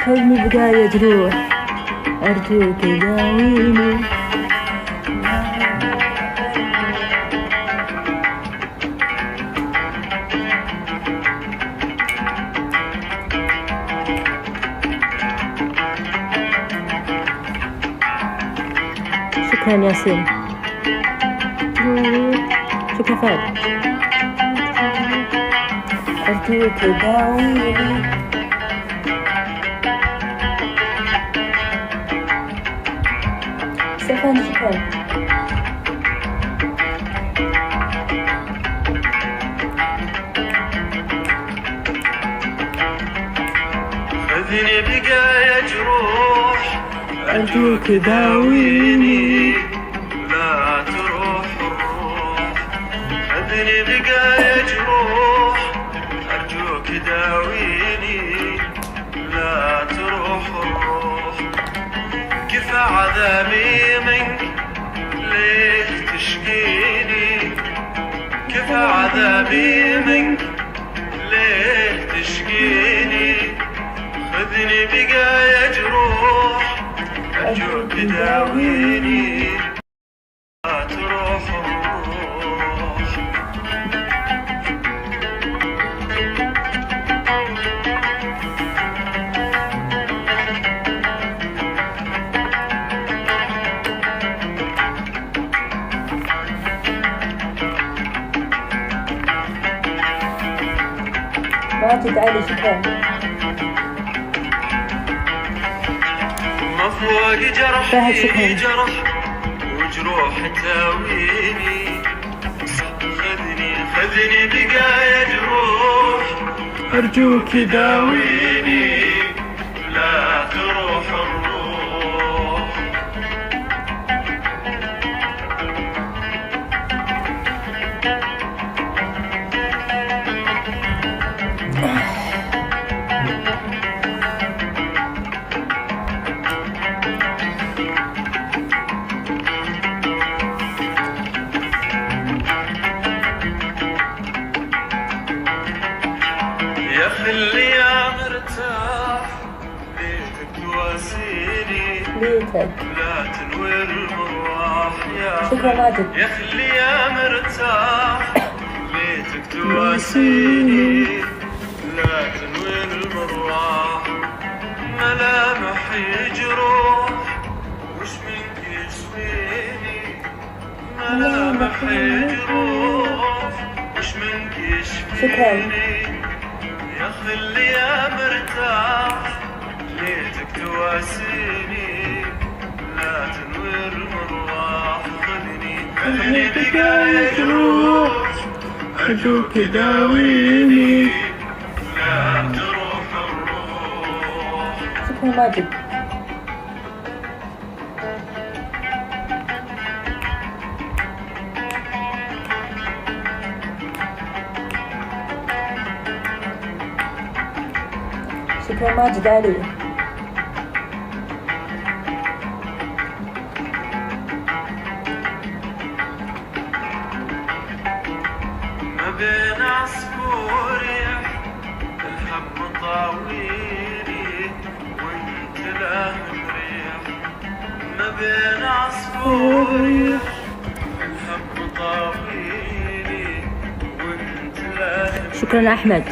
خذني بقايا جروح أرجوك داويني. شكرا ياسين. شكرا فهد. أرجوك داويني. ستيفان شكرا. خذني بقايا جروح أرجوك داويني. لا تروح الروح. خذني بقايا جروح أرجوك داويني. لا تروح الروح. كفى عذابي منك ليه تشقيني. كفى عذابي منك ليه تشقيني. خذني بقايا جروح أرجوك داويني. لا تروح الروح. ماجد علي شكرا. مفوق فهد شكرا. جرحي جرح وجروح تاويني. خذني بقايا جروح أرجوك داويني. لا تروح الروح. يا خلي يا مرتاح بيتك تواسيني. بيتك. لا تنوي المروح يا شكرا ماجد. يا خلي يا مرتاح بيتك تواسيني. لا تنوي المروح. ملامح جروح وش منك يشفيني. ملامح جروح وش منك يشفيني. يا خلي يا مرتاح ليتك تواسيني. لا تنوي المروح. خذني بقايا جروح أرجوك داويني. لا تروح الروح. شكرا ماجد. شكرا ماجد علي. ما بين عصفور الهم طاويني وانت لا مريح. ما بين عصفور الهم طاويني وانت لا مريح. شكرا أحمد.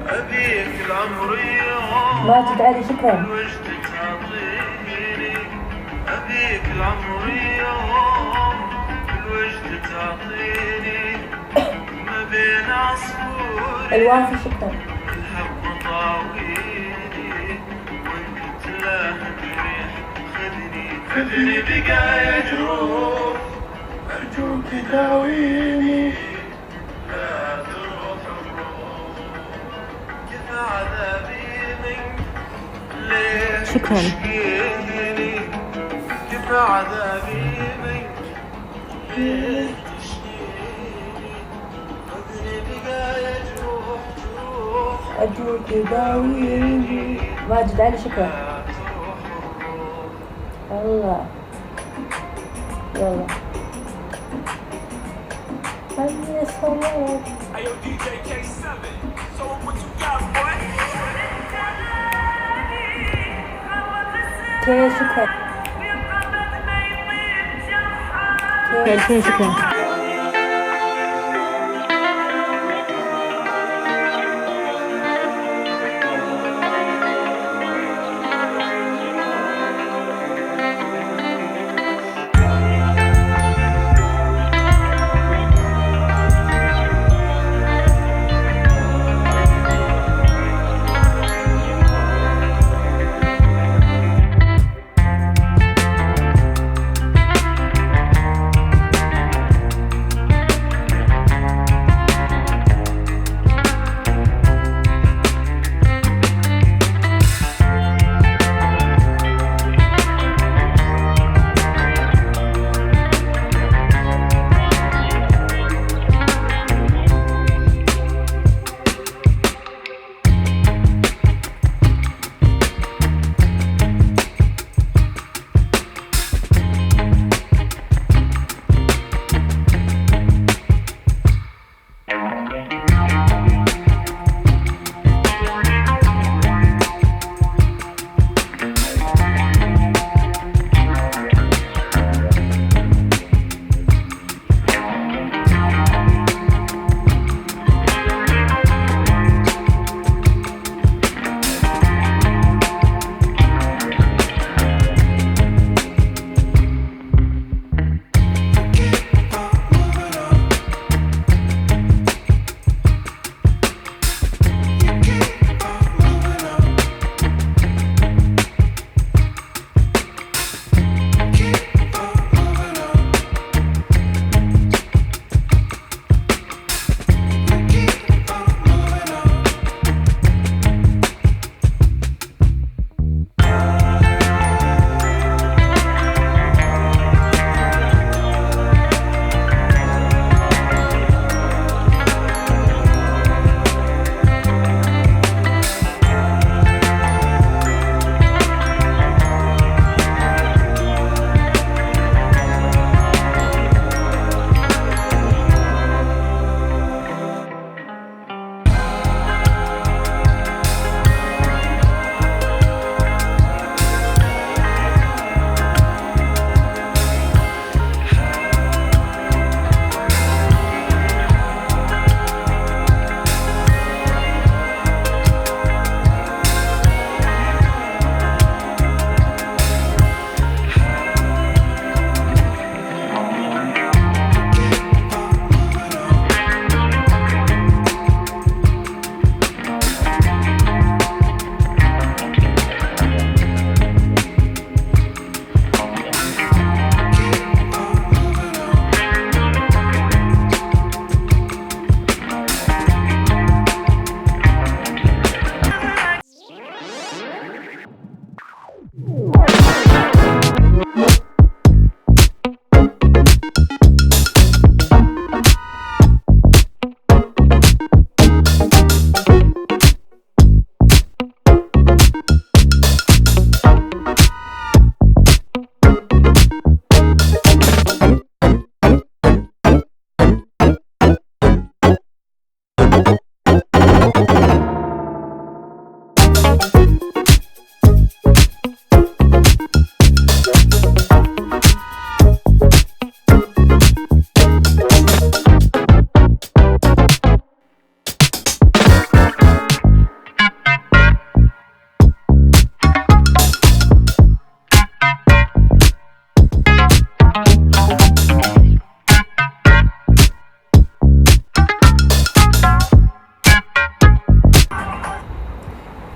أبيك العمر يوم ماجد علي شكرا. الوجد تعطيني. أبيك العمر يوم الوجد تعطيني. ما بين عصفور الوافي شكرا. الحب طاويني وانت لا مريح. خذني بقايا جروح أرجوك داويني. لا تروح الروح. كفى عذابي منك ليه شكراً. تشقيني. كفى عذابي منك ليه تشقيني. خذني بقايا جروح أرجوك داويني. ماجد علي شكرا. الله يلا خليني أصور. Ayo DJ K7, so what you got, boy? اوكي شكرا. اوكي شكرا.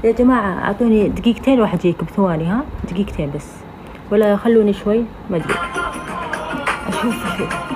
يا جماعة أعطوني دقيقتين واحد جيكم، ثواني، ها دقيقتين بس، ولا خلوني شوي، ما أدري، أشوف